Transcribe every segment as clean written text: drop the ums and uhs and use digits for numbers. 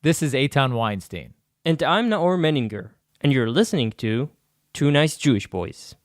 This is Eitan Weinstein. And I'm Naor Menninger, and you're listening to Two Nice Jewish Boys.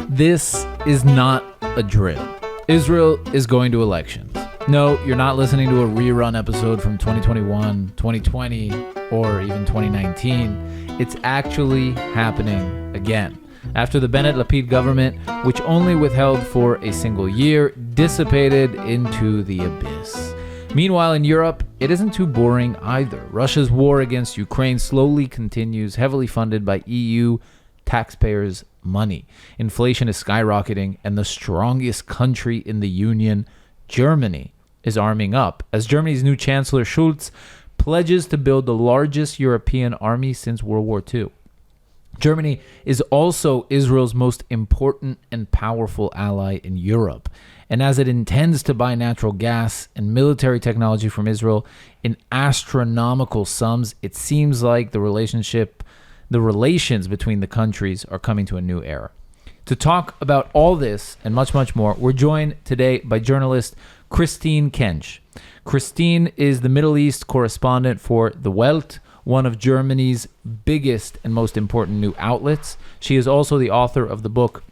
This is not a drill. Israel is going to elections. No, you're not listening to a rerun episode from 2021, 2020, or even 2019. It's actually happening again. After the Bennet-Lapid government, which only withheld for a single year, dissipated into the abyss. Meanwhile, in Europe, it isn't too boring either. Russia's war against Ukraine slowly continues, heavily funded by EU taxpayers' money. Inflation is skyrocketing, and the strongest country in the Union, Germany, is arming up, as Germany's new Chancellor Shultz pledges to build the largest European army since World War II. Germany is also Israel's most important and powerful ally in Europe. And as it intends to buy natural gas and military technology from Israel in astronomical sums, it seems like the relations between the countries are coming to a new era. To talk about all this and much, much more, we're joined today by journalist Christine Kensche. Christine is the Middle East correspondent for the Welt, one of Germany's biggest and most important new outlets. She is also the author of the book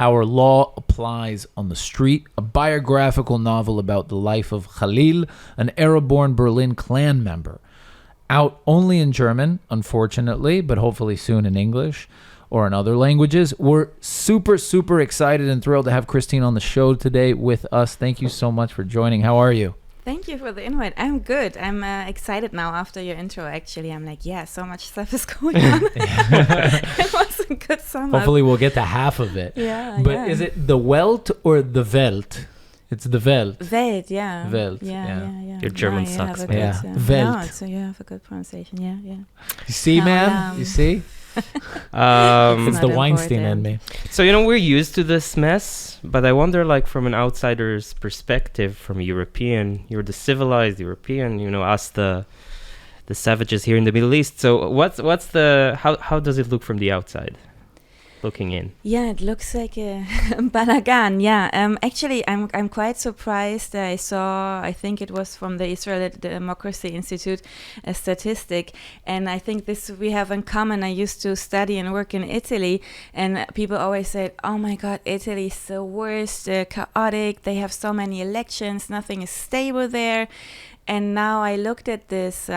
Our Law Applies on the Street, a biographical novel about the life of Khalil, an Arab-born Berlin Klan member. Out only in German, unfortunately, but hopefully soon in English or in other languages. We're super, super excited and thrilled to have Christine on the show today with us. Thank you so much for joining. How are you? Thank you for the invite. I'm good. I'm excited now after your intro, actually. I'm like, yeah, so much stuff is going on. It was a good summer. Hopefully we'll get to half of it. Yeah, But yeah. is it the Welt or the Welt? It's the Welt. Welt, yeah. Welt, yeah. Your German No, you sucks, have a man. good, Yeah. Welt. No, so you have a good pronunciation, yeah. You see, No, man? You see? It's It's the not Weinstein in important. me. So, we're used to this mess, but I wonder, from an outsider's perspective, from a European, you're the civilized European, us the savages here in the Middle East. So how does it look from the outside, looking in? Yeah, it looks like a balagan. Yeah, actually, I'm quite surprised. I think it was from the Israel Democracy Institute, a statistic, and I think this we have in common. I used to study and work in Italy, and people always said, "Oh my God, Italy is the worst, chaotic. They have so many elections. Nothing is stable there." And now I looked at this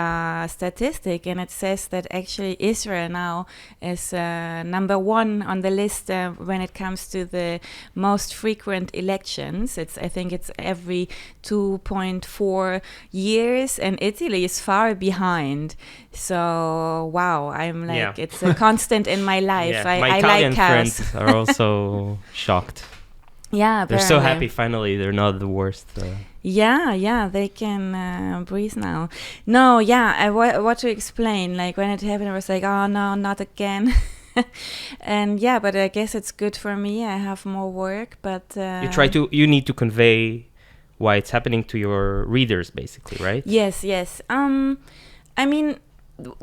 statistic, and it says that actually Israel now is number one on the list when it comes to the most frequent elections. I think it's every 2.4 years, and Italy is far behind. So, wow, I'm like, Yeah. it's a constant in my life. Yeah, I my like Italian chaos. friends are also shocked. Yeah, They're so apparently. happy finally they're not the worst. Yeah, they can breathe now. No, yeah, what to explain? Like, when it happened, I was like, oh no, not again. And yeah, but I guess it's good for me. I have more work, but... You need to convey why it's happening to your readers, basically, right? Yes. I mean,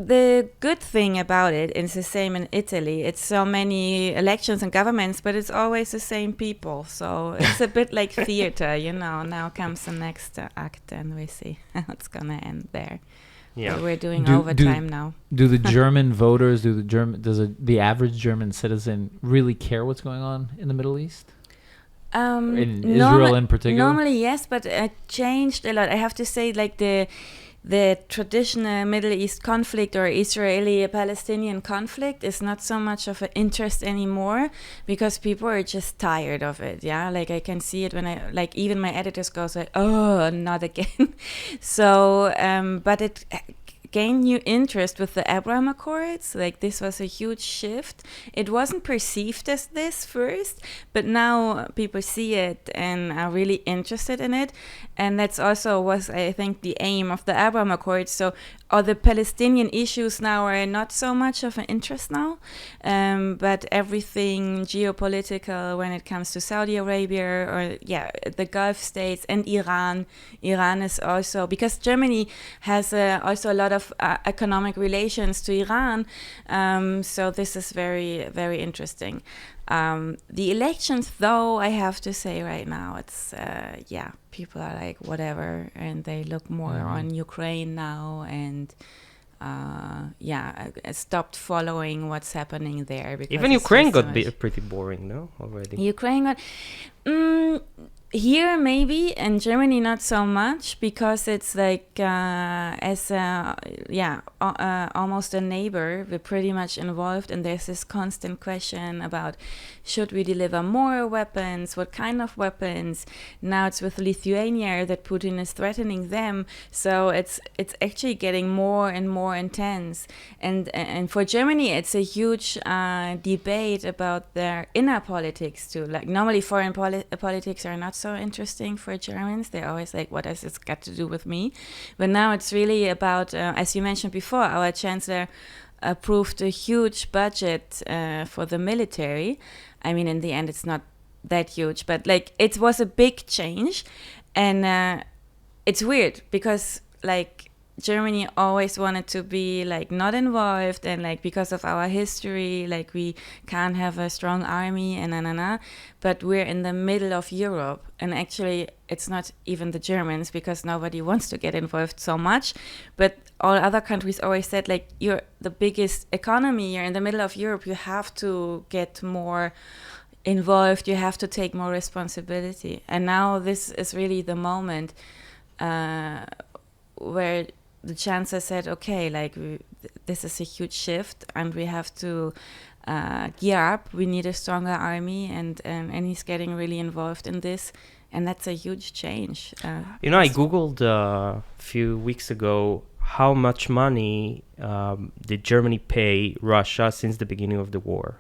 the good thing about it is the same in Italy. It's so many elections and governments, but it's always the same people. So it's a bit like theater, Now comes the next act, and we see how it's gonna end there. Yeah. But we're doing Do- overtime now. Do the German voters, does the average German citizen really care what's going on in the Middle East? In Israel in particular? Normally, yes, but it changed a lot. I have to say, like the traditional Middle East conflict or Israeli-Palestinian conflict is not so much of an interest anymore, because people are just tired of it. Yeah, like I can see it when even my editors goes like, oh, not again. So, but it gained new interest with the Abraham Accords. Like, this was a huge shift. It wasn't perceived as this first, but now people see it and are really interested in it. And that's also was, I think, the aim of the Abraham Accords. So, all the Palestinian issues now are not so much of an interest now, but everything geopolitical when it comes to Saudi Arabia or the Gulf states and Iran. Iran is also, because Germany has also a lot of economic relations to Iran. So this is very, very interesting. The elections, though, I have to say right now, it's, people are like, whatever, and they look more on Ukraine now, and, I stopped following what's happening there. Because even Ukraine got pretty boring, no? Already. Ukraine got... here maybe, in Germany not so much, because it's like almost a neighbor. We're pretty much involved, and there's this constant question about should we deliver more weapons, what kind of weapons. Now it's with Lithuania that Putin is threatening them, so it's actually getting more and more intense. And for Germany, it's a huge debate about their inner politics too. Like normally foreign politics are not so interesting for Germans. They're always like, what has this got to do with me? But now it's really about, as you mentioned before, our Chancellor approved a huge budget for the military. I mean, in the end, it's not that huge, but like it was a big change. And it's weird because like Germany always wanted to be like not involved, and like because of our history, like we can't have a strong army and but we're in the middle of Europe, and actually it's not even the Germans because nobody wants to get involved so much, but all other countries always said like you're the biggest economy, you're in the middle of Europe, you have to get more involved, you have to take more responsibility. And now this is really the moment where the Chancellor said, okay, like this is a huge shift and we have to gear up. We need a stronger army, and he's getting really involved in this. And that's a huge change. I Googled a few weeks ago how much money did Germany pay Russia since the beginning of the war.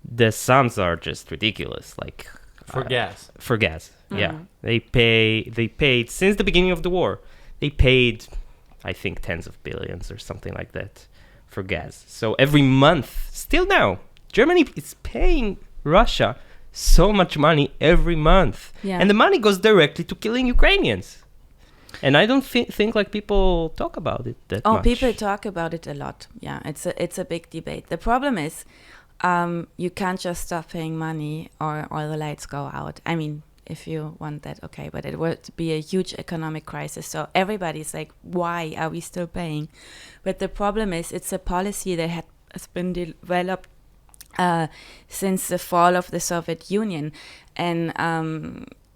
The sums are just ridiculous. Like for gas. For gas, yeah. They paid since the beginning of the war. They paid, I think, tens of billions or something like that for gas. So every month, still now, Germany is paying Russia so much money every month. Yeah. And the money goes directly to killing Ukrainians. And I don't think like people talk about it that much. Oh, people talk about it a lot. Yeah, it's a big debate. The problem is you can't just stop paying money or the lights go out. I mean, if you want that, okay, but it would be a huge economic crisis. So everybody's like, why are we still paying? But the problem is it's a policy that has been developed since the fall of the Soviet Union. And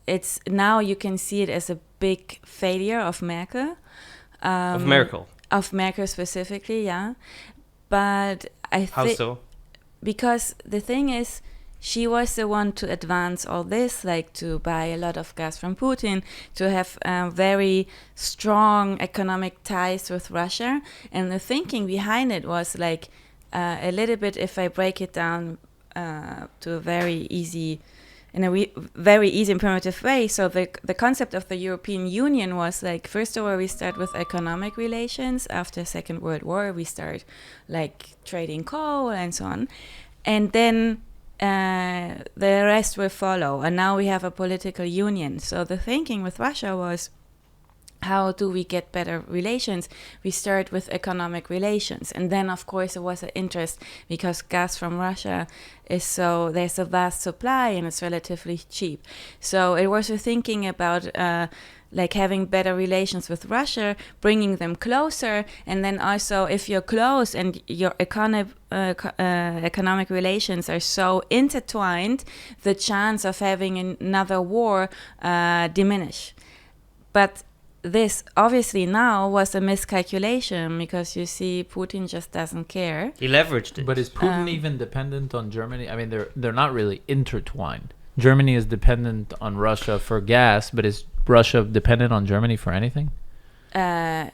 it's now you can see it as a big failure of Merkel. Of Merkel? Of Merkel specifically, yeah. But I think... How so? Because the thing is, she was the one to advance all this, like to buy a lot of gas from Putin, to have very strong economic ties with Russia. And the thinking behind it was like a little bit, if I break it down to a very easy and primitive way. So the concept of the European Union was like, first of all, we start with economic relations. After Second World War, we start like trading coal and so on. And then the rest will follow. And now we have a political union. So the thinking with Russia was, how do we get better relations? We start with economic relations. And then, of course, it was an interest because gas from Russia there's a vast supply and it's relatively cheap. So it was a thinking about like having better relations with Russia, bringing them closer, and then also if you're close and your economic relations are so intertwined, the chance of having another war diminish. But this obviously now was a miscalculation because you see Putin just doesn't care. He leveraged it. But is Putin even dependent on Germany? I mean, they're not really intertwined. Germany is dependent on Russia for gas, but is Russia dependent on Germany for anything? Yeah,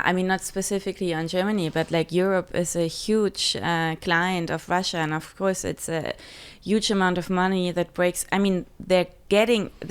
I mean, not specifically on Germany, but like Europe is a huge client of Russia. And of course, it's a huge amount of money that breaks. I mean, they're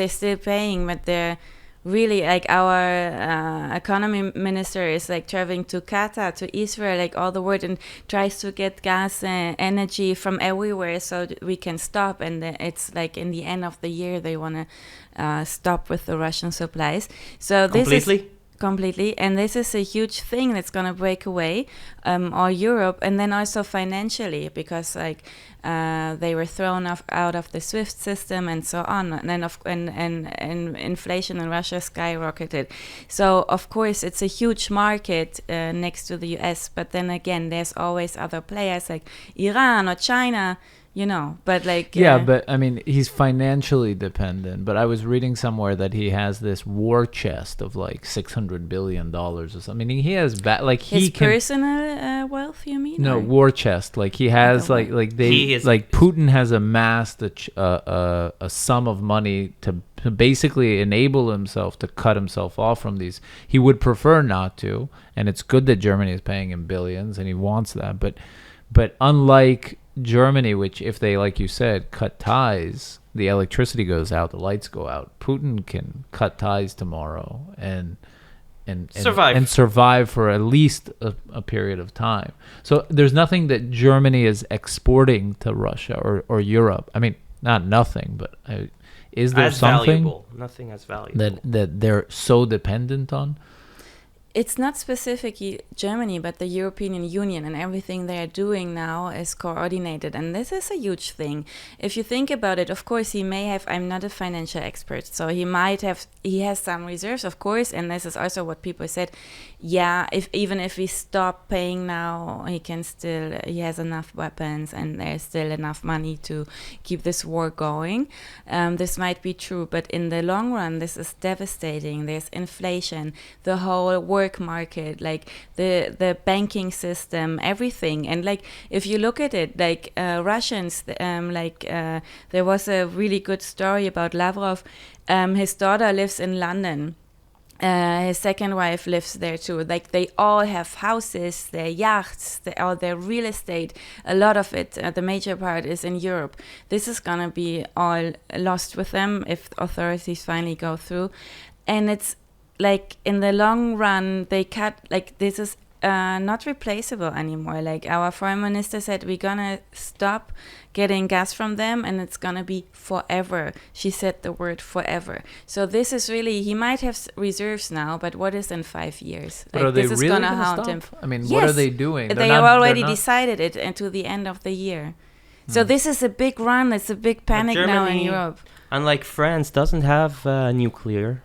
still paying, but they're really, like our economy minister is like traveling to Qatar, to Israel, like all the world, and tries to get gas energy from everywhere so we can stop. And it's like in the end of the year they want to stop with the Russian supplies. So this is completely, and this is a huge thing that's going to break away all Europe, and then also financially, because like they were thrown out of the SWIFT system and so on, and inflation in Russia skyrocketed. So of course it's a huge market next to the US, but then again there's always other players like Iran or China, you know, but like but I mean he's financially dependent, but I was reading somewhere that he has this war chest of like $600 billion or something. I mean he has his personal wealth, you mean? No, war chest, like he has like Putin has amassed a sum of money to basically enable himself to cut himself off from these. He would prefer not to, and it's good that Germany is paying him billions and he wants that, but unlike Germany, which if they, like you said, cut ties, the electricity goes out, the lights go out. Putin can cut ties tomorrow and survive for at least a period of time. So there's nothing that Germany is exporting to Russia or Europe. I mean, not nothing, but is there something nothing as valuable that they're so dependent on? It's not specifically Germany, but the European Union, and everything they are doing now is coordinated. And this is a huge thing. If you think about it, of course, he may have, I'm not a financial expert, so he has some reserves, of course. And this is also what people said. Yeah, even if we stop paying now, he has enough weapons and there's still enough money to keep this war going. This might be true, but in the long run, this is devastating. There's inflation, the whole work market, like the banking system, everything. And like if you look at it, like Russians, there was a really good story about Lavrov. His daughter lives in London. His second wife lives there too. Like they all have houses, their yachts, all their real estate. A lot of it, the major part, is in Europe. This is gonna be all lost with them if authorities finally go through. And it's like in the long run, they cut, like this is not replaceable anymore. Like our foreign minister said, we're gonna stop getting gas from them and it's gonna be forever. She said the word forever. So this is really, he might have reserves now, but what is in 5 years? But are they this is really gonna haunt him. I mean, yes, what are they doing? They have already decided it until the end of the year. So this is a big run. It's a big panic now in Europe. Unlike France, doesn't have nuclear.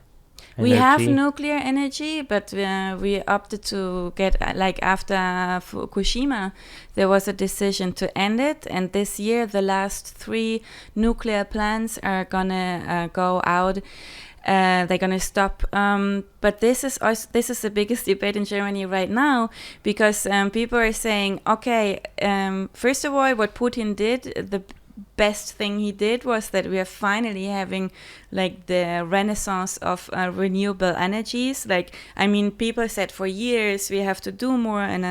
We have nuclear energy, but we opted to get, like after Fukushima, there was a decision to end it. And this year, the last 3 nuclear plants are going to go out. They're going to stop. But this is the biggest debate in Germany right now, because people are saying, okay, first of all, what Putin did, the best thing he did was that we are finally having like the renaissance of renewable energies. Like, I mean, people said for years we have to do more and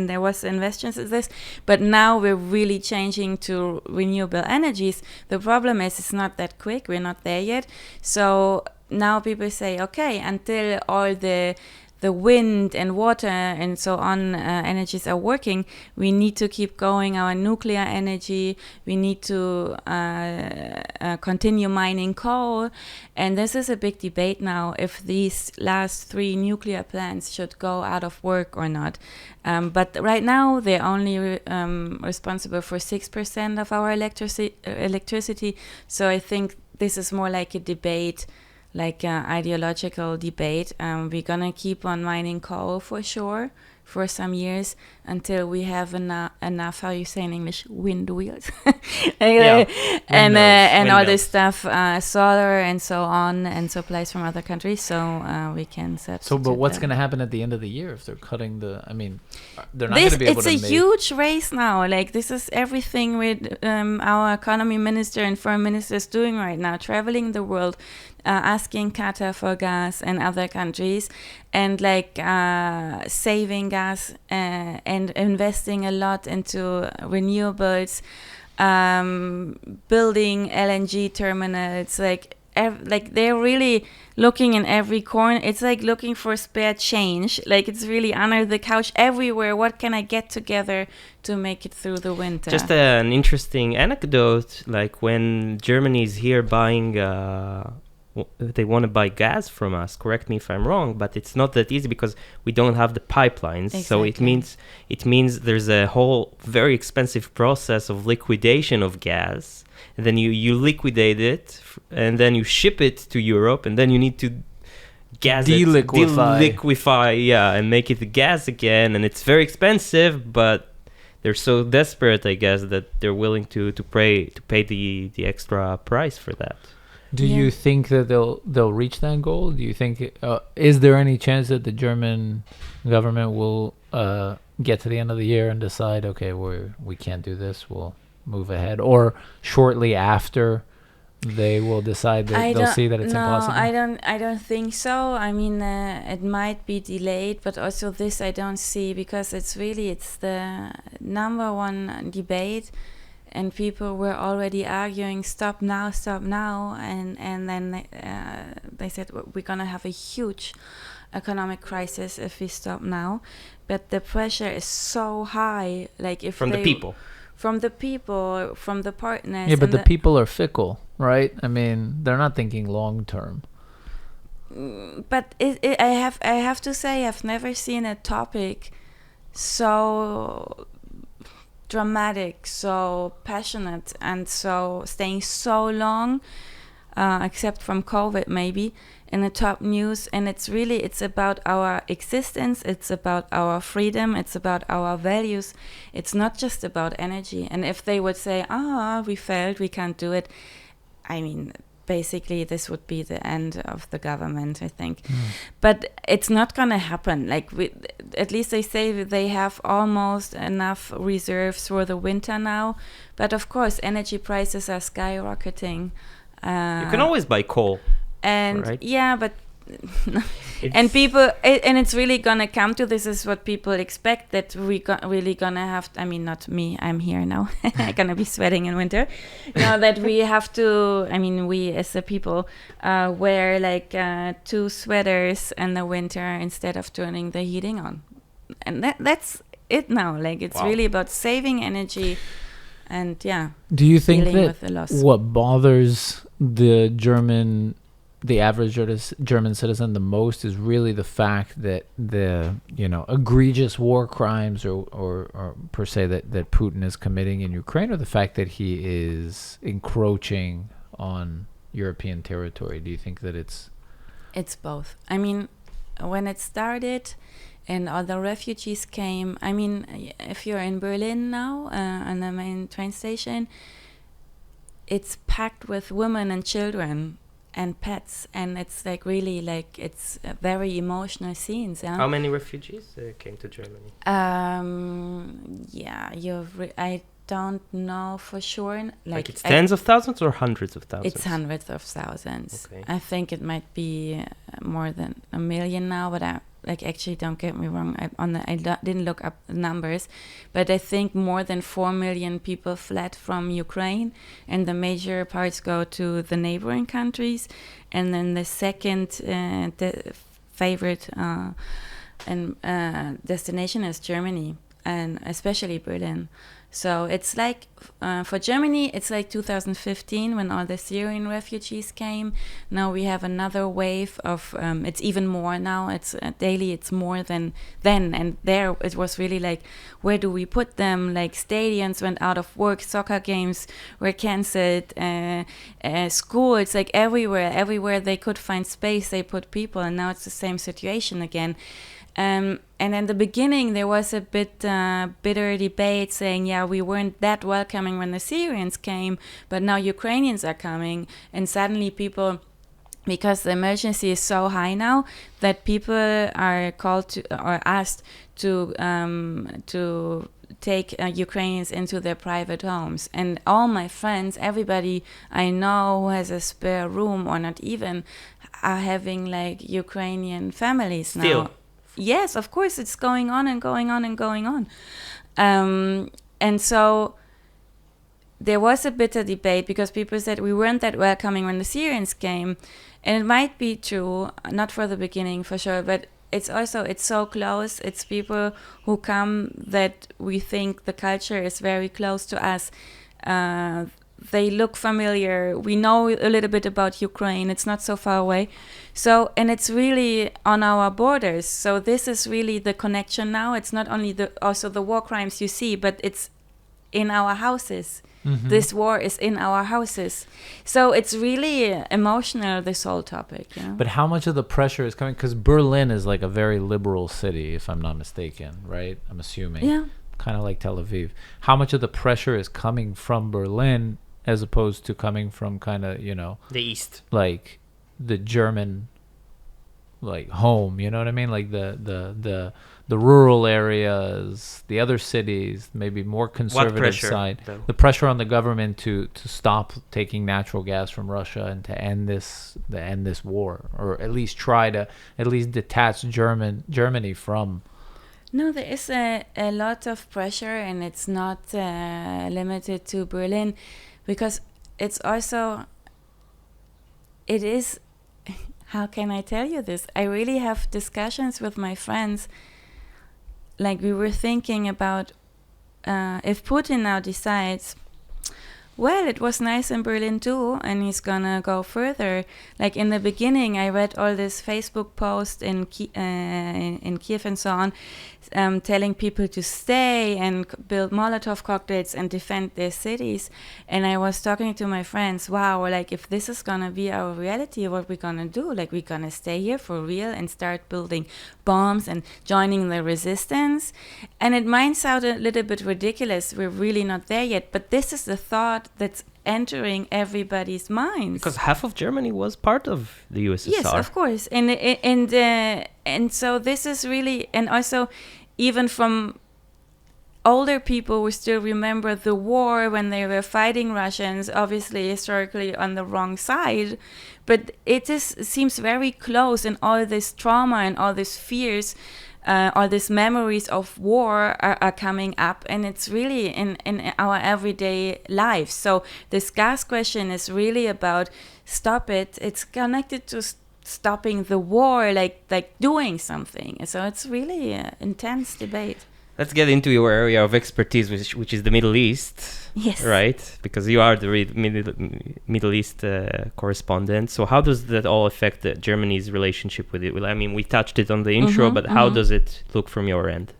there was investments in this, but now we're really changing to renewable energies. The problem is it's not that quick. We're not there yet. So now people say, okay, until all the wind and water and so on energies are working, we need to keep going our nuclear energy. We need to continue mining coal. And this is a big debate now, if these last 3 nuclear plants should go out of work or not. But right now, they're only responsible for 6% of our electricity. So I think this is more like a debate, like an ideological debate. We're gonna keep on mining coal for sure for some years until we have enough, how you say in English, wind wheels, and all this stuff, solar and so on, and supplies from other countries, so we can substitute. So, but what's going to happen at the end of the year if they're cutting the? I mean, they're not going to be able to. It's a huge race now. Like this is everything with our economy minister and foreign ministers doing right now, traveling the world. Asking Qatar for gas and other countries, and like saving gas and investing a lot into renewables, building LNG terminals. Like like they're really looking in every corner. It's like looking for spare change. Like it's really under the couch everywhere. What can I get together to make it through the winter? Just an interesting anecdote, like when Germany is here buying, they want to buy gas from us, correct me if I'm wrong, but it's not that easy because we don't have the pipelines. Exactly. So it means there's a whole very expensive process of liquidation of gas. And then you liquidate it, and then you ship it to Europe, and then you need to deliquify, and make it gas again. And it's very expensive, but they're so desperate, I guess, that they're willing to pay the extra price for that. Do you think that they'll reach that goal? Do you think is there any chance that the German government will get to the end of the year and decide, okay, we can't do this, we'll move ahead, or shortly after they will decide that they'll see that it's impossible? I don't think so. I mean, it might be delayed, but also this I don't see, because it's the number one debate, and people were already arguing stop now, and then they said we're gonna have a huge economic crisis if we stop now. But the pressure is so high, like if from the people, from the partners. Yeah, but the people are fickle, right? I mean, they're not thinking long term. But I have to say, I've never seen a topic so dramatic, so passionate, and so staying so long, except from COVID maybe, in the top news. And it's about our existence, it's about our freedom, it's about our values. It's not just about energy. And if they would say, we failed, we can't do it, I mean, basically this would be the end of the government, I think. But it's not gonna happen. Like at least they say they have almost enough reserves for the winter now. But of course, energy prices are skyrocketing. You can always buy coal. And right? Yeah, but and people, and it's really gonna come to this, is what people expect, that really gonna have I mean, not me, I'm here now, I'm gonna be sweating in winter now, that we have to, I mean, we as the people wear like 2 sweaters in the winter instead of turning the heating on, and that's it now. Like it's really about saving energy. And do you think that what bothers the average German citizen the most is really the fact that the egregious war crimes or per se that Putin is committing in Ukraine, or the fact that he is encroaching on European territory? Do you think that it's both? I mean, when it started and all the refugees came, I mean, if you're in Berlin now on the main train station, it's packed with women and children and pets, and it's like really like it's very emotional scenes. How many refugees came to Germany? I don't know for sure. Like it's tens of thousands or hundreds of thousands? It's hundreds of thousands. Okay. I think it might be more than 1 million now, but actually, don't get me wrong, I didn't look up the numbers, but I think more than 4 million people fled from Ukraine, and the major parts go to the neighboring countries, and then the second favorite destination is Germany, and especially Berlin. So it's like, for Germany, it's like 2015 when all the Syrian refugees came. Now we have another wave of, it's even more now. It's daily, it's more than then. And there it was really like, where do we put them? Like stadiums went out of work, soccer games were cancelled, schools, like everywhere they could find space, they put people. And now it's the same situation again. And in the beginning, there was a bit bitter debate saying, we weren't that welcoming when the Syrians came, but now Ukrainians are coming. And suddenly people, because the emergency is so high now, that people are called to or asked to take Ukrainians into their private homes. And all my friends, everybody I know who has a spare room or not even, are having like Ukrainian families Still. now. Yes, of course, it's going on and going on and going on. And so there was a bitter debate because people said we weren't that welcoming when the Syrians came. And it might be true, not for the beginning for sure, but it's so close. It's people who come that we think the culture is very close to us. They look familiar. We know a little bit about Ukraine. It's not so far away. So, and it's really on our borders. So this is really the connection now. It's not only also the war crimes you see, but it's in our houses. Mm-hmm. This war is in our houses. So it's really emotional, this whole topic. You know? But how much of the pressure is coming? Because Berlin is like a very liberal city, if I'm not mistaken, right? I'm assuming. Yeah. Kind of like Tel Aviv. How much of the pressure is coming from Berlin as opposed to coming from kind of, the East, like the German, like home, you know what I mean? Like the rural areas, the other cities, maybe more conservative side. Though? The pressure on the government to stop taking natural gas from Russia and to end this war, or at least try to detach Germany from. No, there is a lot of pressure, and it's not limited to Berlin, because it's also, it is, how can I tell you this? I really have discussions with my friends. Like, we were thinking about if Putin now decides, well, it was nice in Berlin too, and he's gonna go further. Like, in the beginning, I read all this Facebook posts in Kiev and so on, telling people to stay and build Molotov cocktails and defend their cities. And I was talking to my friends, wow, like, if this is gonna be our reality, what we gonna do? Like, we gonna stay here for real and start building bombs and joining the resistance? And it might sound a little bit ridiculous. We're really not there yet, but this is the thought that's entering everybody's minds. Because half of Germany was part of the USSR. Yes, of course. And so this is really, and also even from older people who still remember the war when they were fighting Russians, obviously historically on the wrong side, but it seems very close, and all this trauma and all these fears, all these memories of war are coming up, and it's really in our everyday lives. So this gas question is really about stop it. It's connected to stopping the war, like doing something. So it's really an intense debate. Let's get into your area of expertise, which is the Middle East. Yes. Right? Because you are the Middle East correspondent. So how does that all affect Germany's relationship with it? Well, I mean, we touched it on the intro, but how does it look from your end?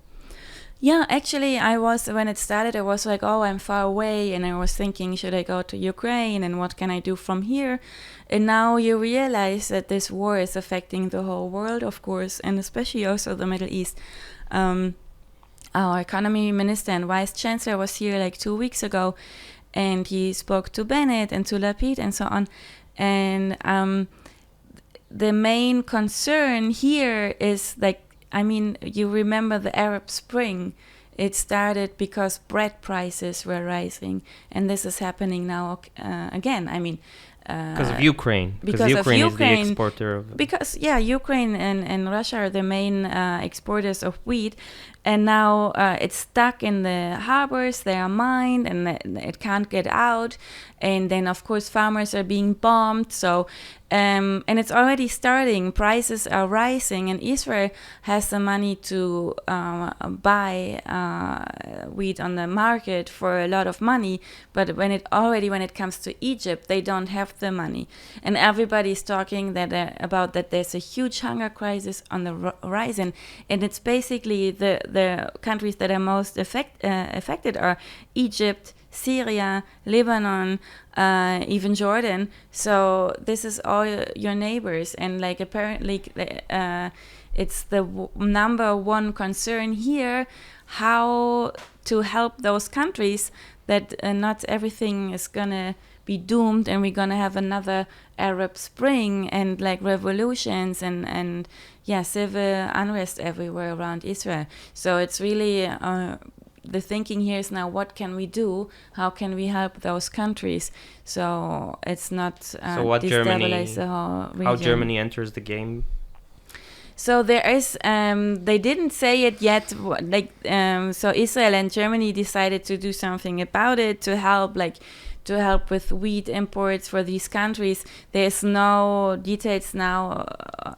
Yeah, actually, when it started, I was like, oh, I'm far away. And I was thinking, should I go to Ukraine? And what can I do from here? And now you realize that this war is affecting the whole world, of course, and especially also the Middle East. Our economy minister and vice chancellor was here like 2 weeks ago, and he spoke to Bennett and to Lapid and so on. And the main concern here is, like, I mean, you remember the Arab Spring. It started because bread prices were rising, and this is happening now again. I mean, because of Ukraine. Because Ukraine of Ukraine is the exporter of... Because, yeah, Ukraine and Russia are the main exporters of wheat. And now it's stuck in the harbors, they are mined, and it can't get out. And then, of course, farmers are being bombed. So, and it's already starting. Prices are rising, and Israel has the money to buy wheat on the market for a lot of money. But when it comes to Egypt, they don't have the money. And everybody's talking about that there's a huge hunger crisis on the horizon. And it's basically the countries that are most affected are Egypt, Syria, Lebanon, even Jordan. So this is all your neighbors, and like apparently it's the number one concern here, how to help those countries that not everything is gonna be doomed and we're gonna have another Arab Spring and like revolutions and civil unrest everywhere around Israel. So it's really the thinking here is now, what can we do? How can we help those countries? So it's not destabilize the whole region. How Germany enters the game? So there is, they didn't say it yet. So Israel and Germany decided to do something about it to help with wheat imports for these countries. There's no details now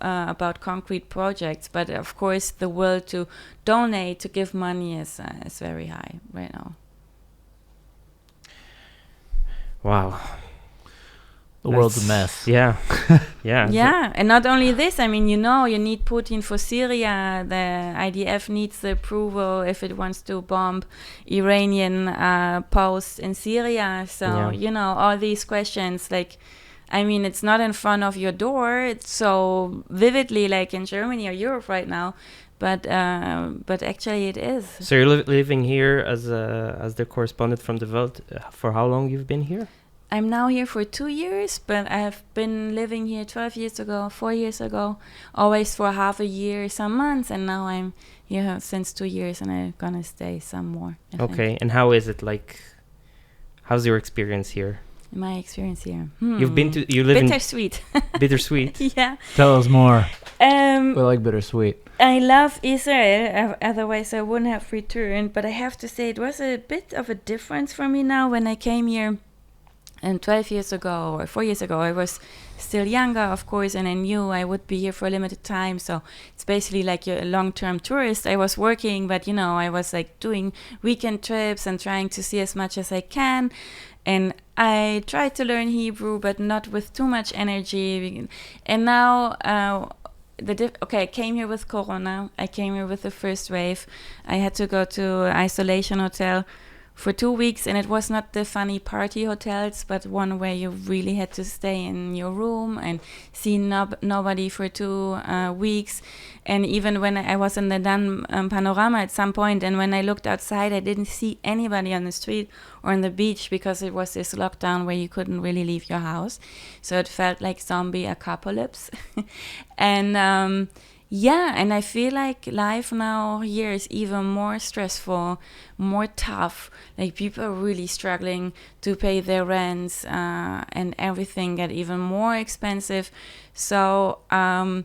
about concrete projects, but of course the will to donate, to give money is very high right now. Wow. The world's a mess. Yeah. Yeah. Yeah, and not only this, I mean, you need Putin for Syria. The IDF needs the approval if it wants to bomb Iranian posts in Syria. So, all these questions, it's not in front of your door. It's so vividly like in Germany or Europe right now. But actually it is. So you're living here as the correspondent from the Welt. For how long you've been here? I'm now here for 2 years, but I've been living here 4 years ago, always for half a year, some months, and now I'm here since 2 years, and I'm gonna stay some more. I think. And how is it like? How's your experience here? My experience here. You live bittersweet. Bittersweet. Yeah. Tell us more. We like bittersweet. I love Israel, otherwise I wouldn't have returned, but I have to say it was a bit of a difference for me now when I came here. And 12 years ago or 4 years ago, I was still younger, of course, and I knew I would be here for a limited time. So it's basically like a long-term tourist. I was working, but, I was doing weekend trips and trying to see as much as I can. And I tried to learn Hebrew, but not with too much energy. And now, I came here with Corona. I came here with the first wave. I had to go to isolation hotel for 2 weeks, and it was not the funny party hotels, but one where you really had to stay in your room and see nobody for 2 weeks. And even when I was in the Dan Panorama at some point, and when I looked outside, I didn't see anybody on the street or on the beach because it was this lockdown where you couldn't really leave your house. So it felt like zombie apocalypse. And and I feel like life now here is even more stressful, more tough. Like people are really struggling to pay their rents, and everything get even more expensive. So, when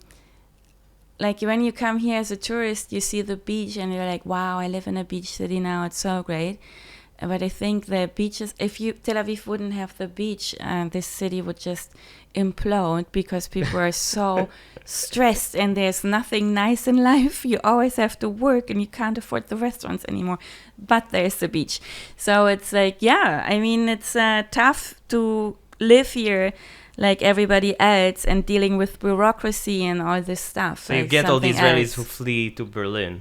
you come here as a tourist, you see the beach and you're like, wow, I live in a beach city now. It's so great. But I think the beaches, Tel Aviv wouldn't have the beach, this city would just implode because people are so stressed and there's nothing nice in life. You always have to work and you can't afford the restaurants anymore, but there's the beach. So it's it's tough to live here like everybody else and dealing with bureaucracy and all this stuff. So you get all these Israelis who flee to Berlin.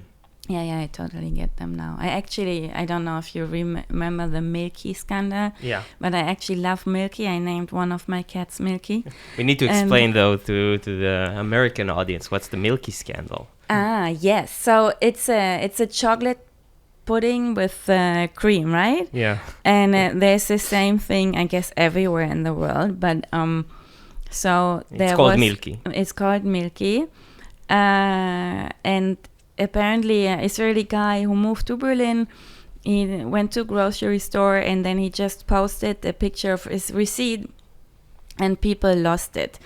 Yeah, I totally get them now. I don't know if you remember the Milky scandal. Yeah. But I actually love Milky. I named one of my cats Milky. We need to explain, though, to the American audience, what's the Milky scandal? Yes. So it's a chocolate pudding with cream, right? Yeah. And there's the same thing, I guess, everywhere in the world. But so there it's called Milky. It's called Milky. And apparently an Israeli guy who moved to Berlin, he went to a grocery store and then he just posted a picture of his receipt and people lost it.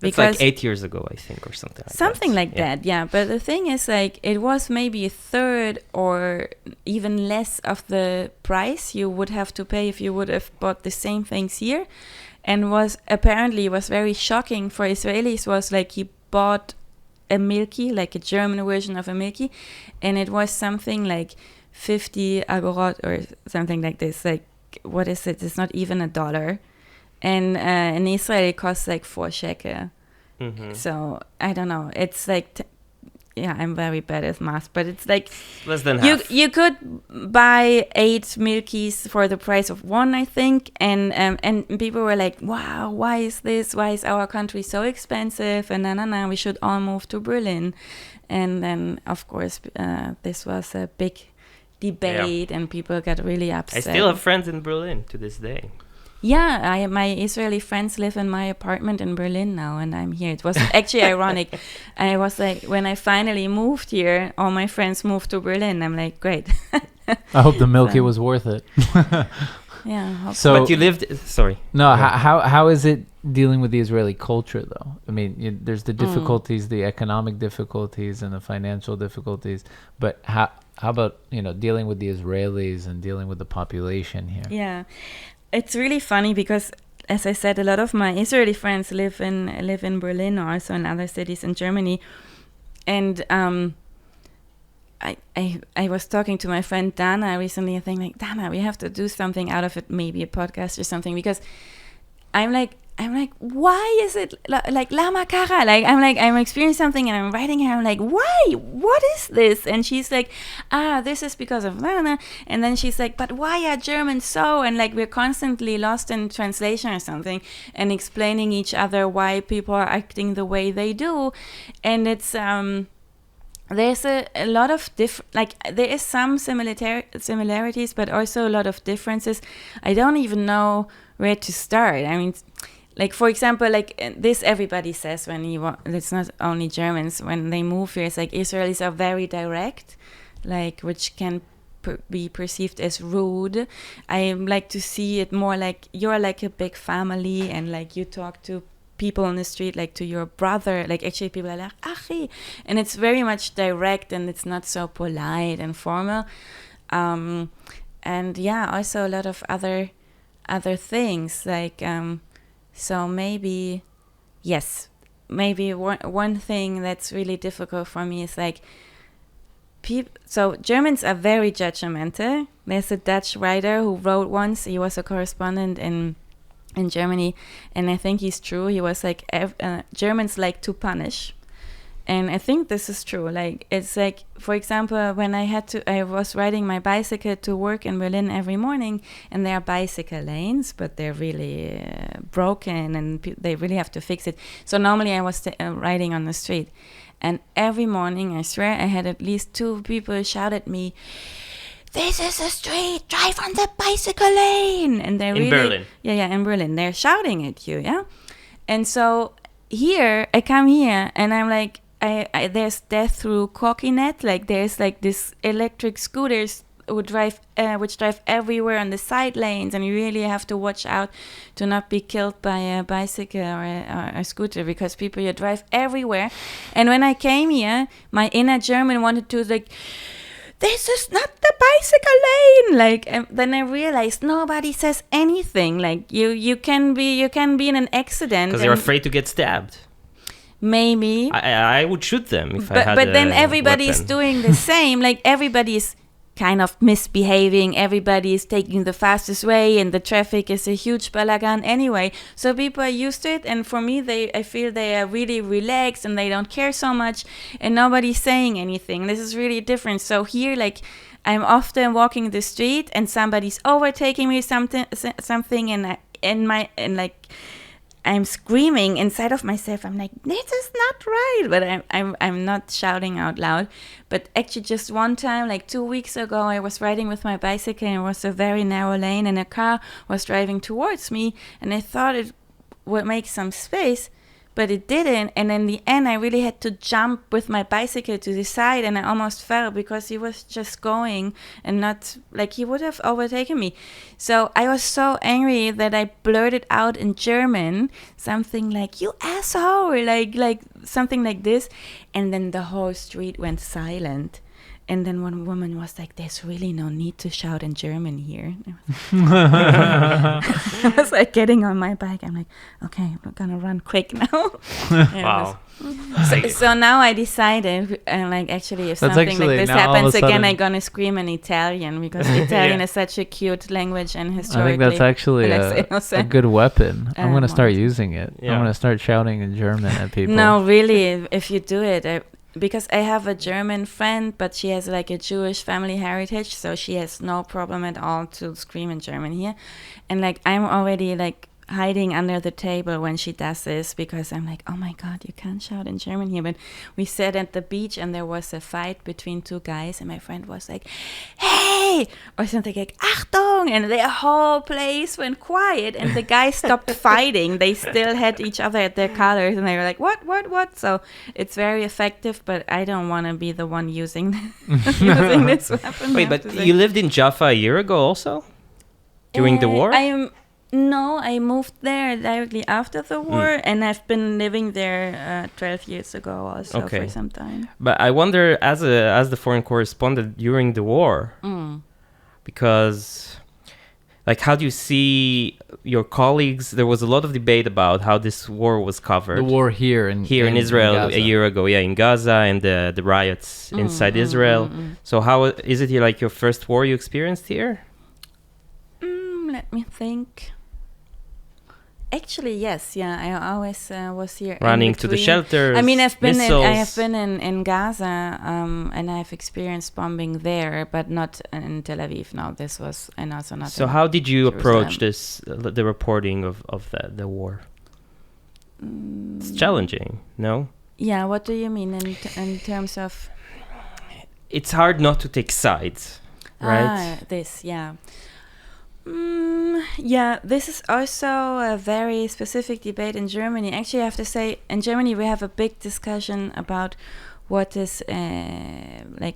It's like 8 years ago, I think, or something like that. Something like that, yeah. But the thing is, it was maybe a third or even less of the price you would have to pay if you would have bought the same things here. And was very shocking for Israelis, was he bought a Milky, like a German version of a Milky, and it was something like 50 agorot or something like this. What is it? It's not even $1. And in Israel it costs 4 shekel. Mm-hmm. So I don't know. It's I'm very bad at math, but it's less than half. You could buy 8 Milkies for the price of 1, I think, and people were like, wow, why is this? Why is our country so expensive? And we should all move to Berlin. And then, of course, this was a big debate, and people got really upset. I still have friends in Berlin to this day. Yeah, my Israeli friends live in my apartment in Berlin now, and I'm here. It was actually ironic. I was when I finally moved here, all my friends moved to Berlin. I'm like, great. I hope the Milky was worth it. Yeah. Hopefully. So, But you lived. Sorry. no, Yeah. how is it dealing with the Israeli culture, though? I mean, there's the difficulties, the economic difficulties, and the financial difficulties. But how about dealing with the Israelis and dealing with the population here? Yeah, it's really funny because, as I said, a lot of my Israeli friends live in Berlin or also in other cities in Germany, and I was talking to my friend Dana recently. I think like, Dana, we have to do something out of it, maybe a podcast or something, because I'm like, why is it like lama kara? Like I'm experiencing something and I'm writing her. I'm like, why? What is this? And she's like, this is because of Lana. And then she's like, but why are Germans so? And like we're constantly lost in translation or something and explaining each other why people are acting the way they do. And it's there's a lot of there is some similarities, but also a lot of differences. I don't even know where to start. I mean, like, for example, like this everybody says when it's not only Germans, when they move here, it's like Israelis are very direct, like, which can be perceived as rude. I like to see it more like you're like a big family and like you talk to people on the street like to your brother, like actually people are like achi, and it's very much direct and it's not so polite and formal. And yeah, also a lot of other things like so maybe one thing that's really difficult for me is like so Germans are very judgmental. There's a Dutch writer who wrote once, he was a correspondent in Germany, and I think he's true. He was like Germans like to punish, and I think this is true. Like it's like, for example, when I was riding my bicycle to work in Berlin every morning, and there are bicycle lanes, but they're really broken, and they really have to fix it. So normally I was riding on the street, and every morning I swear I had at least 2 people shout at me, "This is a street, drive on the bicycle lane." And they're really... Berlin. Yeah, in Berlin. They're shouting at you, yeah? And so here, I come here, and I'm like, there's death through Coquinet. Like, there's like this electric scooters which drive everywhere on the side lanes, and you really have to watch out to not be killed by a bicycle or a scooter, because people here drive everywhere. And when I came here, my inner German wanted to like... "This is not the bicycle lane." Like, then I realized nobody says anything. Like, you can be in an accident Because they're afraid to get stabbed. Maybe. I would shoot them if I had But then everybody's weapon. doing the same. Like, everybody's kind of misbehaving. Everybody is taking the fastest way, and the traffic is a huge balagan anyway. So people are used to it, and for me, I feel they are really relaxed and they don't care so much, and nobody's saying anything. This is really different. So here, like, I'm often walking the street and somebody's overtaking me something, and like I'm screaming inside of myself. I'm like, this is not right, but I'm not shouting out loud. But actually, just one time, like 2 weeks ago, I was riding with my bicycle, and it was a very narrow lane, and a car was driving towards me, and I thought it would make some space, but it didn't. And in the end, I really had to jump with my bicycle to the side, and I almost fell because he was just going and not like he would have overtaken me. So I was so angry that I blurted out in German something like, "You asshole," like something like this. And then the whole street went silent. And then one woman was like, "There's really no need to shout in German here." I was like getting on my bike. I'm like, okay, I'm gonna run quick now. Wow. So now I decided, like, actually, if That's something actually, like this now all of a happens again, sudden- I'm gonna scream in Italian, because Italian Yeah. is such a cute language, and I historically, think that's actually a good weapon. I'm going to start using it. Yeah. I'm going to start shouting in German at people. No, really, if you do it, because I have a German friend, but she has like a Jewish family heritage, so she has no problem at all to scream in German here. And like, I'm already like hiding under the table when she does this, because I'm like, oh my God, you can't shout in German here. But we sat at the beach and there was a fight between 2 guys, and my friend was like, "Hey," or something like, "Achtung," and the whole place went quiet, and the guys stopped fighting. They still had each other at their collars, and they were like, what? So it's very effective, but I don't want to be the one using this weapon. Wait, but you lived in Jaffa a year ago also? during the war? I moved there directly after the war, and I've been living there 12 years ago also for some time. But I wonder, as the foreign correspondent during the war, because, like, how do you see your colleagues? There was a lot of debate about how this war was covered. The war here in Israel Gaza. a year ago, in Gaza, and the riots inside Israel. So how is it like your first war you experienced here? Let me think. Actually, yes, yeah. I always was here running to the shelters. I mean, I have missiles. been in Gaza, and I've experienced bombing there, but not in Tel Aviv. No, this was and also not. So how did you approach Jerusalem. the reporting of the war? It's challenging, no? Yeah. What do you mean in terms of? It's hard not to take sides, right? Yeah, this is also a very specific debate in Germany. Actually, I have to say, in Germany, we have a big discussion about what is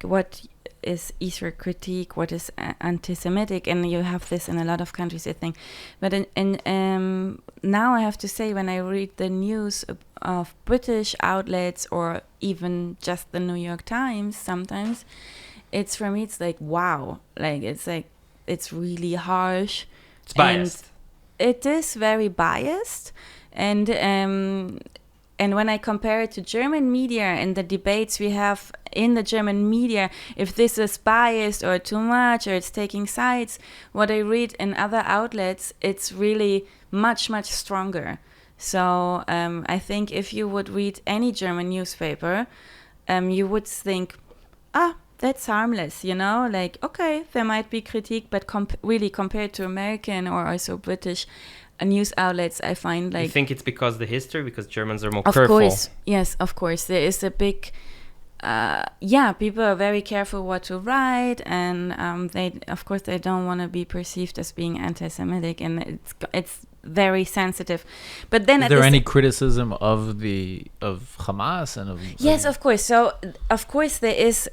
what is Israel critique, what is anti-Semitic, and you have this in a lot of countries, I think. But now I have to say, when I read the news of British outlets or even just the New York Times, sometimes it's for me, it's like, wow, it's really harsh. It's biased. And it is very biased. And when I compare it to German media and the debates we have in the German media, if this is biased or too much or it's taking sides, what I read in other outlets, it's really much, much stronger. So I think if you would read any German newspaper, you would think, that's harmless, okay, there might be critique, but really compared to American or also British news outlets, I find You think it's because Germans are more of careful? Of course, yes, of course. There is a big, people are very careful what to write, and they don't want to be perceived as being anti-Semitic, and it's very sensitive. But then, is there any criticism of Hamas and of? Yes, of course. So, of course, there is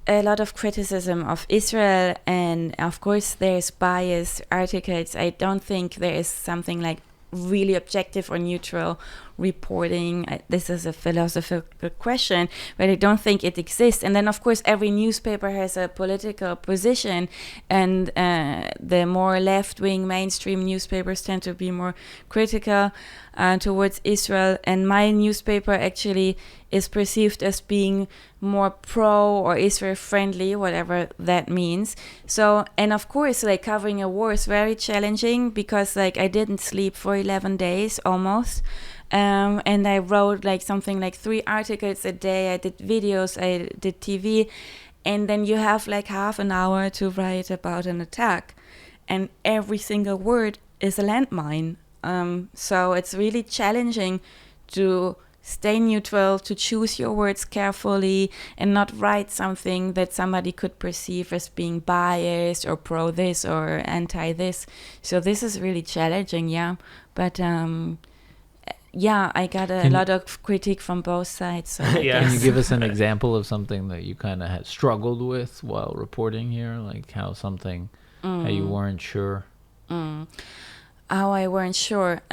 a lot of criticism of Israel, and of course there's biased articles. I don't think there is something like really objective or neutral reporting. This is a philosophical question, but I don't think it exists. And then, of course, every newspaper has a political position, and the more left-wing mainstream newspapers tend to be more critical towards Israel. And my newspaper actually is perceived as being more pro or Israel friendly, whatever that means. So, and of course, covering a war is very challenging because I didn't sleep for 11 days almost. And I wrote something like 3 articles a day. I did videos, I did TV, and then you have half an hour to write about an attack, and every single word is a landmine. So it's really challenging to stay neutral, to choose your words carefully, and not write something that somebody could perceive as being biased or pro this or anti this. So this is really challenging, yeah. But I got a lot of critique from both sides. So Can you give us an example of something that you kind of had struggled with while reporting here? Like how you weren't sure? How I weren't sure.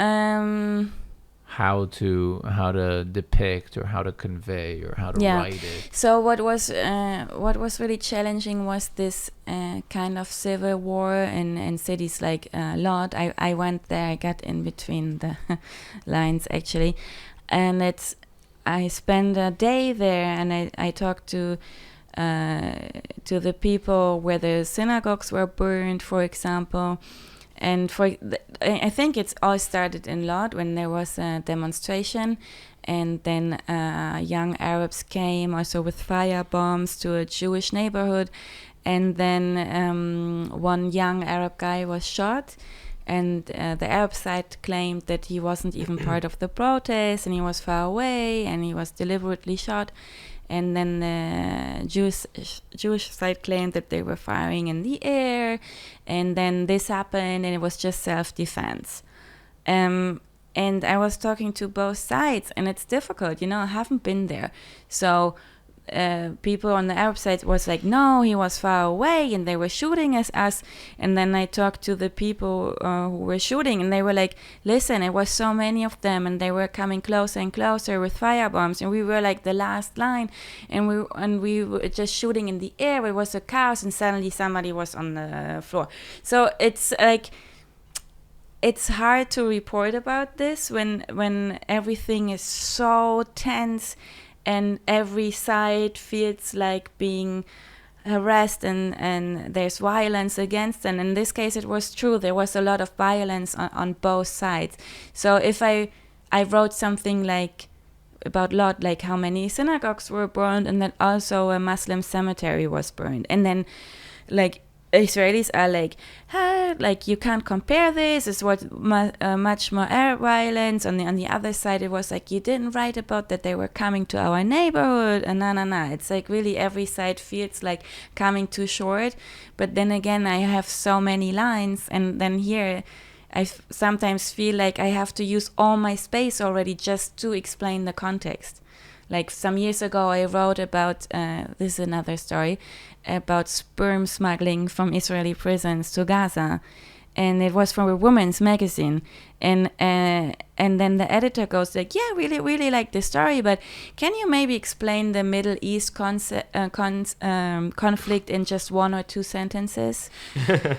How to depict or how to convey or how to write it. So what was really challenging was this kind of civil war in cities like Lod. I went there. I got in between the lines actually, and I spent a day there, and I talked to the people where the synagogues were burned, for example. And I think it's all started in Lod when there was a demonstration, and then young Arabs came also with fire bombs to a Jewish neighborhood, and then one young Arab guy was shot, and the Arab side claimed that he wasn't even part of the protest, and he was far away, and he was deliberately shot. And then the Jewish side claimed that they were firing in the air, and then this happened, and it was just self-defense. And I was talking to both sides, and it's difficult, I haven't been there. So people on the Arab side was like, no, he was far away and they were shooting at us. And then I talked to the people who were shooting, and they were like, listen, it was so many of them and they were coming closer and closer with firebombs, and we were like the last line, and we were just shooting in the air. It was a chaos, and suddenly somebody was on the floor. So it's like, it's hard to report about this when everything is so tense and every side feels like being harassed and there's violence against them. In this case, it was true. There was a lot of violence on both sides. So if I wrote something like about Lod, like how many synagogues were burned, and that also a Muslim cemetery was burned, and then like Israelis are like you can't compare this. It's much more Arab violence. On the other side, it was like, you didn't write about that they were coming to our neighborhood, and na. It's like really every side feels like coming too short. But then again, I have so many lines, and then here I sometimes feel like I have to use all my space already just to explain the context. Like some years ago, I wrote about, this is another story, about sperm smuggling from Israeli prisons to Gaza. And it was from a woman's magazine. And then the editor goes like, yeah, really like the story, but can you maybe explain the Middle East conflict in just 1 or 2 sentences?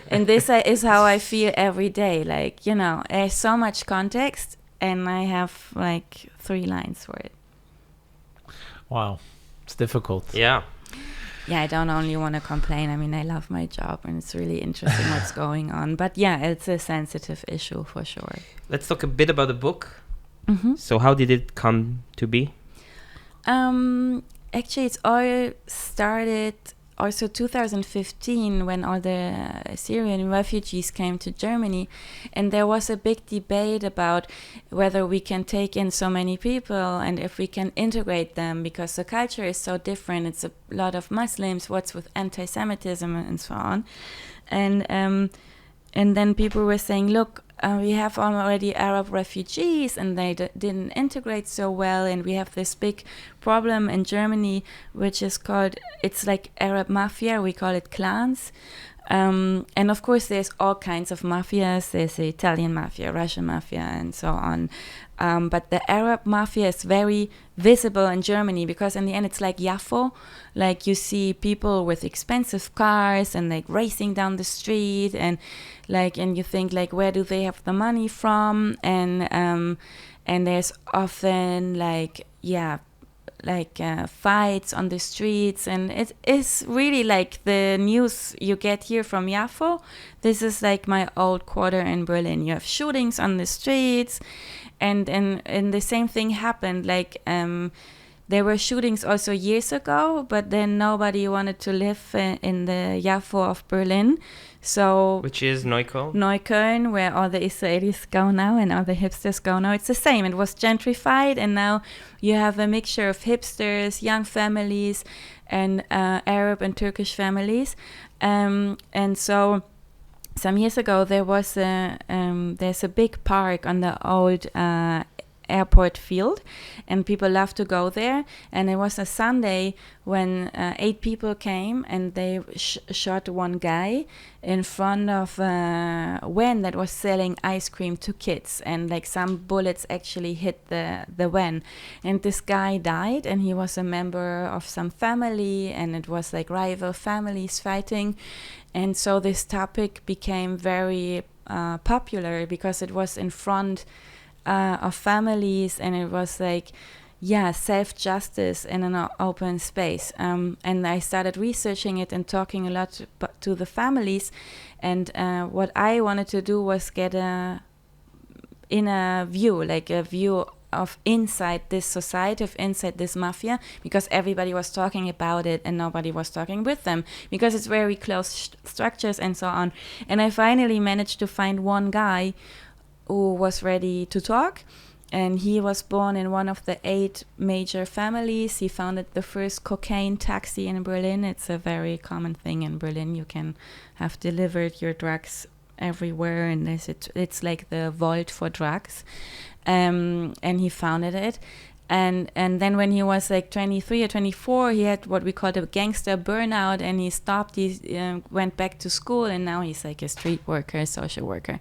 And this is how I feel every day. Like, there's so much context, and I have like 3 lines for it. Wow, it's difficult. Yeah. Yeah, I don't only want to complain. I mean, I love my job and it's really interesting what's going on. But yeah, it's a sensitive issue for sure. Let's talk a bit about the book. Mm-hmm. So how did it come to be? Actually, it's all started also 2015 when all the Syrian refugees came to Germany, and there was a big debate about whether we can take in so many people and if we can integrate them, because the culture is so different. It's a lot of Muslims, what's with anti-Semitism and so on. And then people were saying, look, we have already Arab refugees and they didn't integrate so well, and we have this big problem in Germany which is called, it's like Arab mafia, we call it clans. And of course there's all kinds of mafias. There's the Italian mafia, Russian mafia, and so on. But the Arab mafia is very visible in Germany because in the end it's like Yaffo. Like you see people with expensive cars and like racing down the street, and you think like, where do they have the money from? And there's often fights on the streets, and it is really like the news you get here from Yaffo. This is like my old quarter in Berlin. You have shootings on the streets, and the same thing happened. Like there were shootings also years ago, but then nobody wanted to live in the Yaffo of Berlin. So, which is Neukölln? Neukölln, where all the Israelis go now and all the hipsters go now. It's the same. It was gentrified, and now you have a mixture of hipsters, young families, and Arab and Turkish families. And so some years ago, there's a big park on the old airport field, and people love to go there. And it was a Sunday when 8 people came, and they shot one guy in front of a van that was selling ice cream to kids, and like some bullets actually hit the van, and this guy died, and he was a member of some family, and it was like rival families fighting. And so this topic became very popular because it was in front of families, and it was like, self-justice in an open space. And I started researching it and talking a lot to the families. And what I wanted to do was get a view of inside this society, of inside this mafia, because everybody was talking about it and nobody was talking with them, because it's very close structures and so on. And I finally managed to find one guy who was ready to talk, and he was born in one of the 8 major families. He founded the first cocaine taxi in Berlin. It's a very common thing in Berlin. You can have delivered your drugs everywhere, and it's like the vault for drugs. And he founded it. And then when he was like 23 or 24, he had what we called a gangster burnout, and he stopped. He went back to school, and now he's like a street worker, a social worker.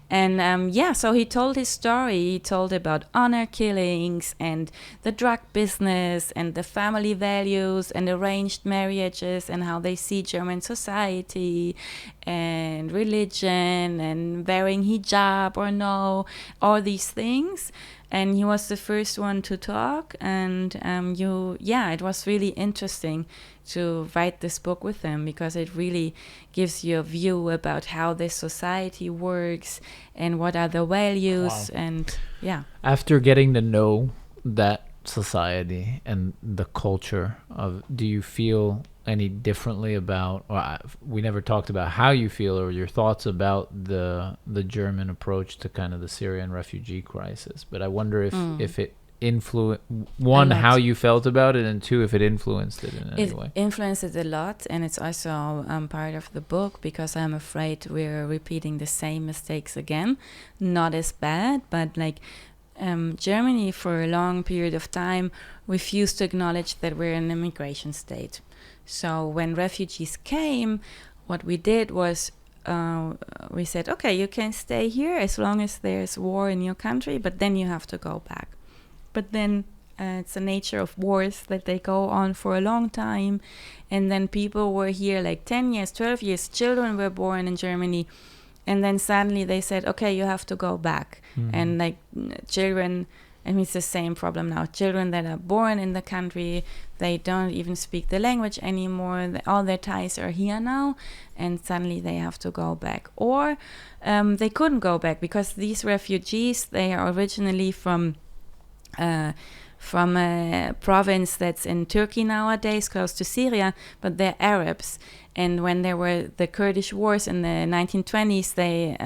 And so he told his story. He told about honor killings and the drug business and the family values and arranged marriages and how they see German society and religion and wearing hijab or no, all these things. And he was the first one to talk, and it was really interesting to write this book with him, because it really gives you a view about how this society works and what are the values. Wow. And After getting to know that society and the culture of, do you feel any differently about, or we never talked about how you feel or your thoughts about the German approach to kind of the Syrian refugee crisis, but I wonder if it influenced, one, how you felt about it, and two, if it influenced it in any way. It influenced it a lot, and it's also part of the book, because I'm afraid we're repeating the same mistakes again. Not as bad, but like Germany for a long period of time refused to acknowledge that we're an immigration state. So when refugees came, what we did was we said, okay, you can stay here as long as there's war in your country, but then you have to go back. But then it's the nature of wars that they go on for a long time. And then people were here like 10 years, 12 years, children were born in Germany. And then suddenly they said, okay, you have to go back. And like children, I mean, it's the same problem now. Children that are born in the country, they don't even speak the language anymore. All their ties are here now, and suddenly they have to go back. Or they couldn't go back, because these refugees, they are originally from a province that's in Turkey nowadays, close to Syria, but they're Arabs. And when there were the Kurdish wars in the 1920s, they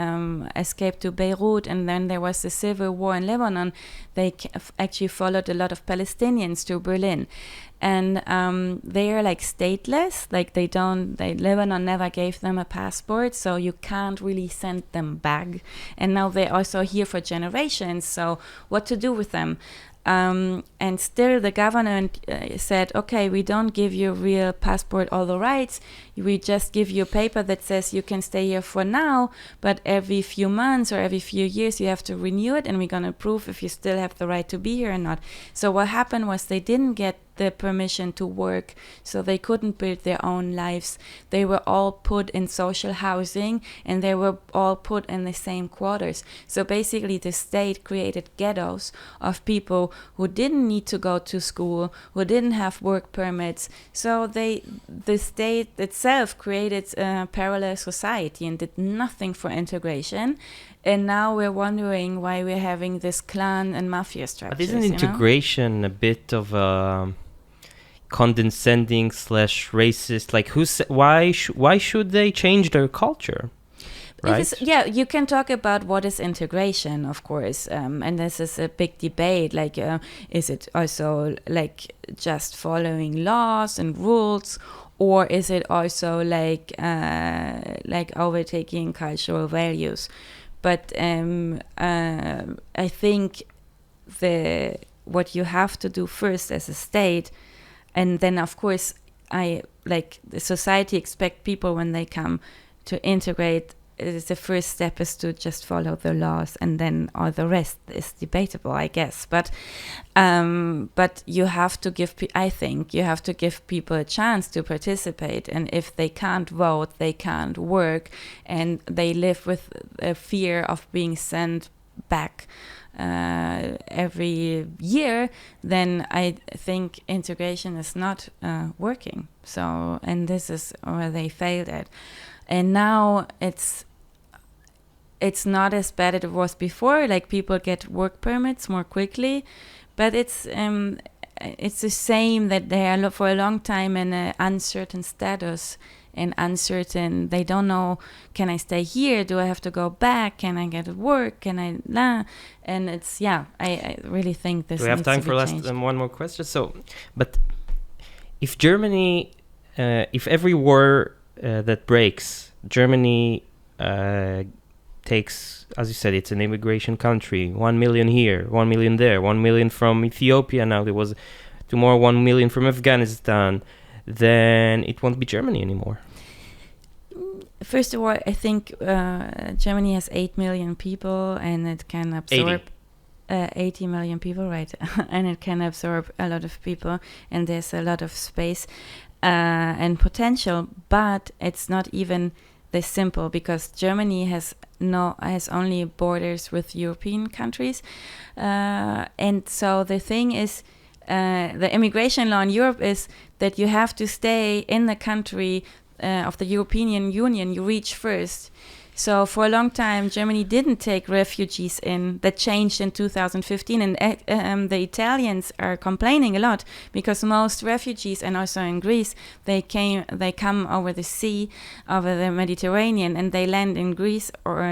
escaped to Beirut, and then there was the civil war in Lebanon. They actually followed a lot of Palestinians to Berlin. And they are like stateless, like Lebanon never gave them a passport, so you can't really send them back. And now they're also here for generations, so what to do with them? And still the government said, okay, we don't give you a real passport, all the rights. We just give you a paper that says you can stay here for now, but every few months or every few years you have to renew it, and we're going to prove if you still have the right to be here or not. So what happened was they didn't get the permission to work, so they couldn't build their own lives. They were all put in social housing, and they were all put in the same quarters. So basically the state created ghettos of people who didn't need to go to school, who didn't have work permits. So the state itself created a parallel society and did nothing for integration. And now we're wondering why we're having this clan and mafia structures. But isn't integration a bit of a condescending / racist? Like, why should they change their culture? Right? You can talk about what is integration, of course, and this is a big debate. Like, is it also like just following laws and rules, or is it also like overtaking cultural values? But I think what you have to do first as a state, and then of course the society expect people when they come to integrate. The first step is to just follow the laws, and then all the rest is debatable, I guess. But you have to give people a chance to participate. And if they can't vote, they can't work, and they live with a fear of being sent back every year, then I think integration is not working. So, and this is where they failed at. And now it's not as bad as it was before. Like, people get work permits more quickly, but it's the same that they are for a long time in an uncertain status and uncertain. They don't know, can I stay here? Do I have to go back? Can I get work? Can I And it's I really think this. Do we have time for one more question? So, but if Germany, if every war that breaks, Germany takes, as you said, it's an immigration country. 1 million here, 1 million there, 1 million from Ethiopia. Now there was tomorrow 1 million from Afghanistan. Then it won't be Germany anymore. First of all, I think Germany has 8 million people, and it can absorb 80 million people, right? And it can absorb a lot of people, and there's a lot of space and potential. But it's not even this simple, because Germany has only borders with European countries, and so the thing is, the immigration law in Europe is that you have to stay in the country of the European Union you reach first. So for a long time, Germany didn't take refugees in. That changed in 2015, and the Italians are complaining a lot because most refugees, and also in Greece, they come over the sea, over the Mediterranean, and they land in Greece or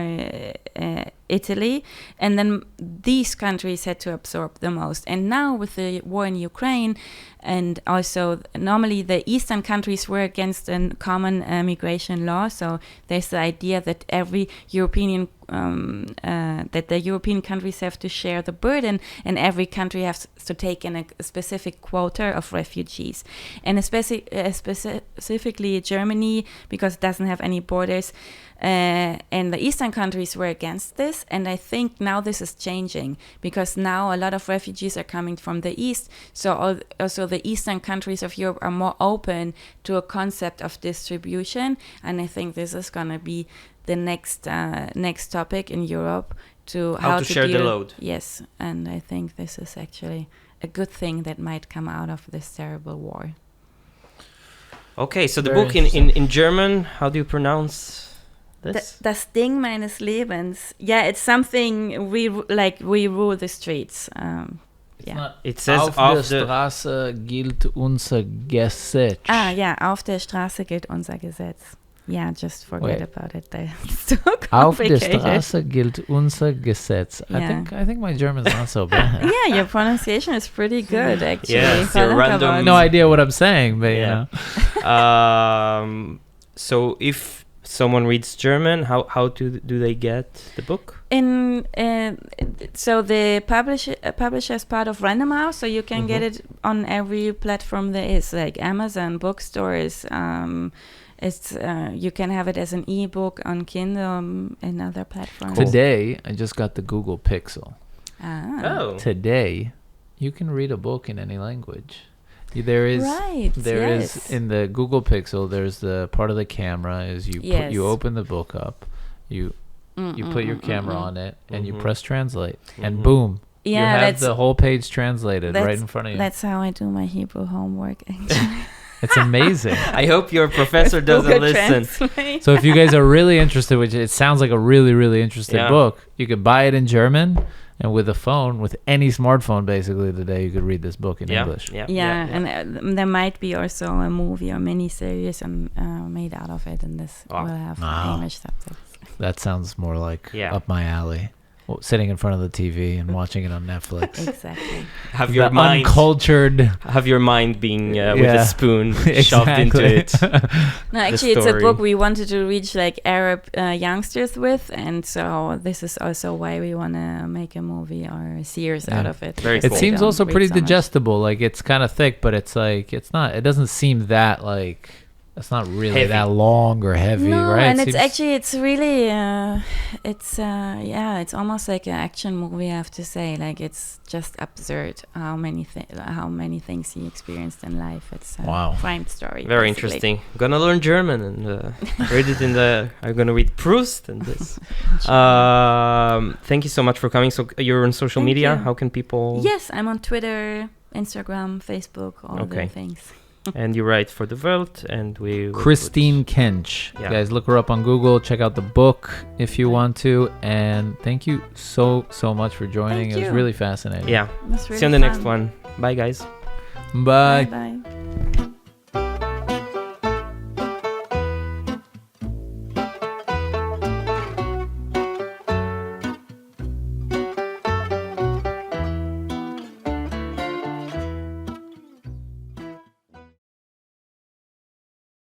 Italy, and then these countries had to absorb the most. And now with the war in Ukraine, and also normally the eastern countries were against a common migration law, so there's the idea that every European that the European countries have to share the burden, and every country has to take in a specific quota of refugees. And specifically Germany, because it doesn't have any borders, and the eastern countries were against this. And I think now this is changing, because now a lot of refugees are coming from the east. So also the eastern countries of Europe are more open to a concept of distribution. And I think this is going to be the next topic in Europe, to how to share the load. Yes, and I think this is actually a good thing that might come out of this terrible war. Okay, so the Very book in German, how do you pronounce this? Das Ding meines Lebens. Yeah, it's something we rule the streets. It says auf der Straße gilt unser Gesetz. Yeah, auf der Straße gilt unser Gesetz. Yeah, just forget about it. It's too Auf der complicated. Straße gilt unser Gesetz. Yeah. I think my German's not so bad. Yeah, your pronunciation is pretty good, actually. Yes, your random- No idea what I'm saying, but you know. So if someone reads German, how do they get the book? So the publisher is part of Random House, so you can get it on every platform there is, like Amazon, bookstores. You can have it as an ebook on Kindle and other platforms. Cool. Today, I just got the Google Pixel. Oh. Today, you can read a book in any language. There is in the Google Pixel. There's the part of the camera is you open the book up, you put your camera on it, and you press translate, and boom, you have the whole page translated right in front of you. That's how I do my Hebrew homework, actually. It's amazing. I hope your professor doesn't listen. So if you guys are really interested, which it sounds like a really, really interesting book, you could buy it in German, and with a phone, with any smartphone basically today, you could read this book in English. And there might be also a movie or mini-series made out of it, and this will have English subtitles. That sounds more like up my alley. Sitting in front of the TV and watching it on Netflix. Exactly. Have your mind uncultured. Have your mind being with a spoon shoved into it. No, actually, it's a book we wanted to reach like Arab youngsters with, and so this is also why we want to make a movie or a series out of it. Very cool. It seems also pretty digestible. Like it's kind of thick, but it's like it's not. It doesn't seem that like. It's not really heavy. That long or heavy, right? And it's really, it's almost like an action movie. I have to say, like it's just absurd how many things he experienced in life. It's a crime story. Very interesting. I'm gonna learn German and read it I'm gonna read Proust and this. Thank you so much for coming. So you're on social media. How can people? Yes, I'm on Twitter, Instagram, Facebook, all the things. And you write for the Welt, and Christine Kensche. You guys look her up on Google. Check out the book if you want to. And thank you so much for joining. It was really fascinating. Yeah. Really see you on the next one. Bye, guys. Bye. Bye.